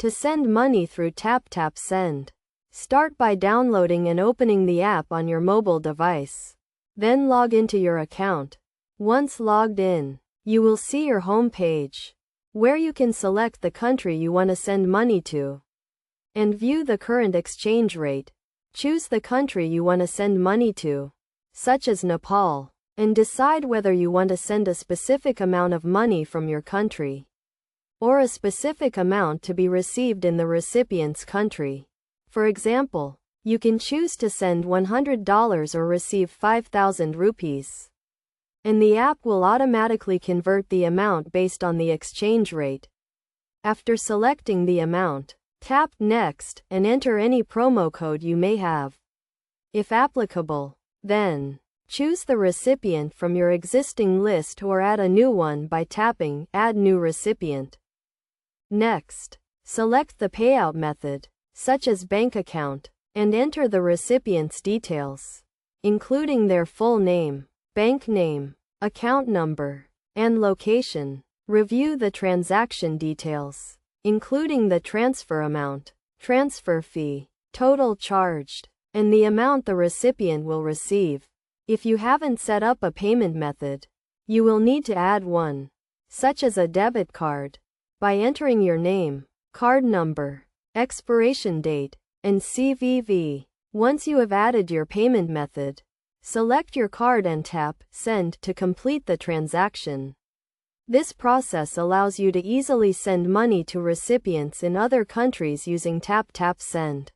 To send money through Taptap Send, start by downloading and opening the app on your mobile device. Then log into your account. Once logged in, you will see your home page, where you can select the country you want to send money to, and view the current exchange rate. Choose the country you want to send money to, such as Nepal, and decide whether you want to send a specific amount of money from your country, or a specific amount to be received in the recipient's country. For example, you can choose to send $100 or receive 5,000 rupees, and the app will automatically convert the amount based on the exchange rate. After selecting the amount, tap Next and enter any promo code you may have. If applicable, then choose the recipient from your existing list or add a new one by tapping Add New Recipient. Next, select the payout method, such as bank account, and enter the recipient's details, including their full name, bank name, account number, and location. Review the transaction details, including the transfer amount, transfer fee, total charged, and the amount the recipient will receive. If you haven't set up a payment method, you will need to add one, such as a debit card, by entering your name, card number, expiration date, and CVV. Once you have added your payment method, select your card and tap Send to complete the transaction. This process allows you to easily send money to recipients in other countries using Taptap Send.